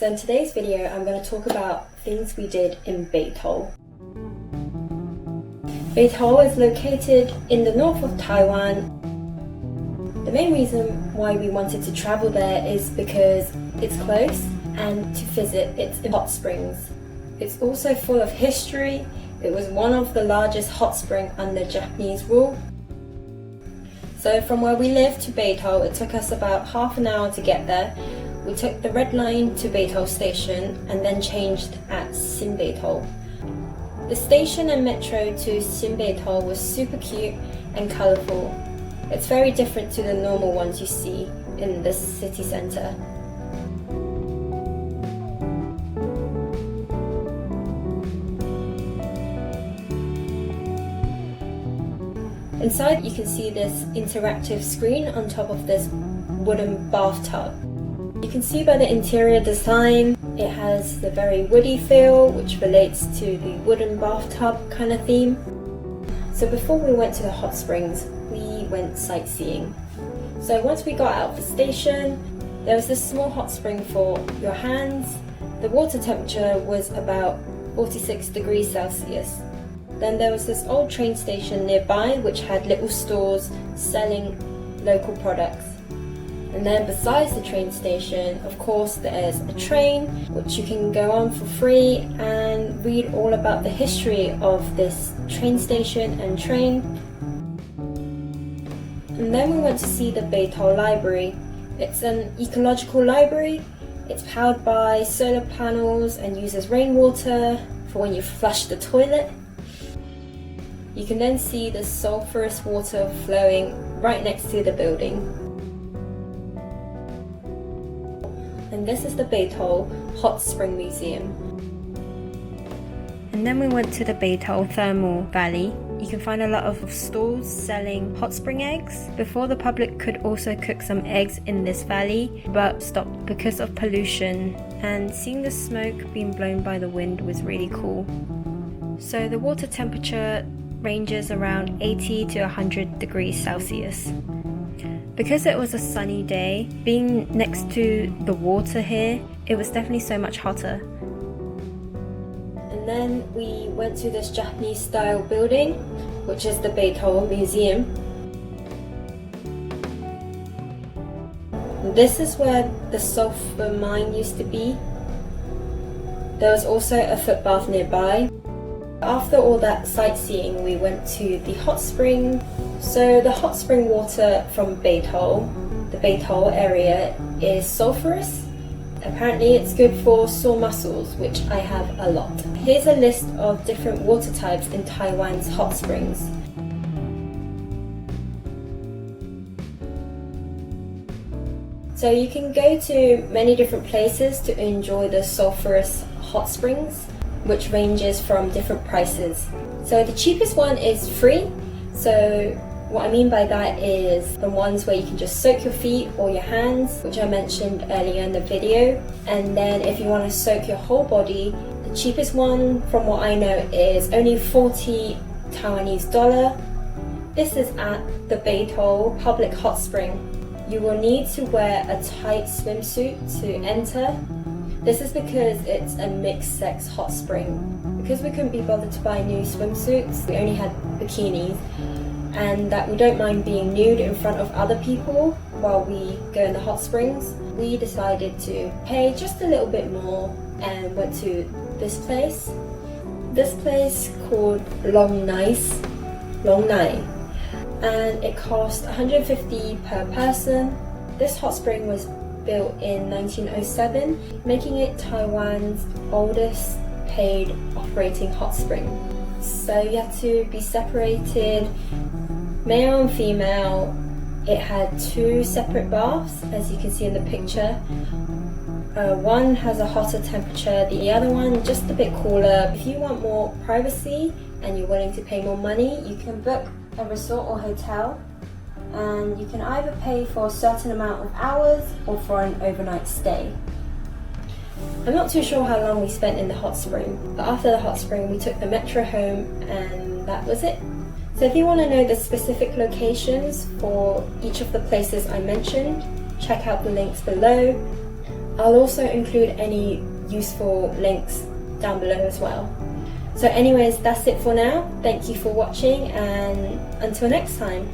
So in today's video, I'm going to talk about things we did in Beitou Hall. Beitou Hall is located in the north of Taiwan. The main reason why we wanted to travel there is because it's close and to visit its hot springs. It's also full of history. It was one of the largest hot springs under Japanese rule. So from where we live to Beitou Hall, it took us about half an hour to get there. We took the red line to Beitou Hall station and then changed at Beitou Hall. The station and metro to Beitou Hall was super cute and colourful. It's very different to the normal ones you see in the city centre. Inside you can see this interactive screen on top of this wooden bathtub. You can see by the interior design, it has the very woody feel, which relates to the wooden bathtub kind of theme. So before we went to the hot springs, we went sightseeing. So once we got out of the station, there was this small hot spring for your hands. The water temperature was about 46 degrees Celsius. Then there was this old train station nearby which had little stores selling local products. And then besides the train station, of course, there's a train which you can go on for free and read all about the history of this train station and train. And then we went to see the Beitou Hall Library. It's an ecological library. It's powered by solar panels and uses rainwater for when you flush the toilet. You can then see the sulphurous water flowing right next to the building. And this is the Beitou Hall Hot Spring Museum. And then we went to the Beitou Hall Thermal Valley. You can find a lot of stalls selling hot spring eggs. Before, the public could also cook some eggs in this valley, but stopped because of pollution. And seeing the smoke being blown by the wind was really cool. So the water temperature ranges around 80 to 100 degrees Celsius. Because it was a sunny day, being next to the water here, it was definitely so much hotter. And then we went to this Japanese style building, which is the Beitou Hall Museum. This is where the sulphur mine used to be. There was also a footbath nearby. After all that sightseeing, we went to the hot spring. So the hot spring water from Beitou Hall, the Beitou Hall area, is sulphurous. Apparently it's good for sore muscles, which I have a lot. Here's a list of different water types in Taiwan's hot springs. So you can go to many different places to enjoy the sulphurous hot springs, which ranges from different prices. So the cheapest one is free. So what I mean by that is the ones where you can just soak your feet or your hands, which I mentioned earlier in the video. And then if you want to soak your whole body, the cheapest one from what I know is only 40 Taiwanese dollar. This is at the Beitou Hall public hot spring. You will need to wear a tight swimsuit to enter. This is because it's a mixed sex hot spring. Because we couldn't be bothered to buy new swimsuits, we only had bikinis, and that we don't mind being nude in front of other people while we go in the hot springs, we decided to pay just a little bit more and went to this place. This place called Long Nai, and it cost 150 per person. This hot spring was built in 1907, making it Taiwan's oldest paid operating hot spring. So you have to be separated, male and female. It had 2 separate baths, as you can see in the picture. One has a hotter temperature, the other one just a bit cooler. If you want more privacy and you're willing to pay more money, you can book a resort or hotel, and you can either pay for a certain amount of hours or for an overnight stay. I'm not too sure how long we spent in the hot spring, but after the hot spring we took the metro home and that was it. So if you want to know the specific locations for each of the places I mentioned, check out the links below. I'll also include any useful links down below as well. So anyways, that's it for now. Thank you for watching, and until next time.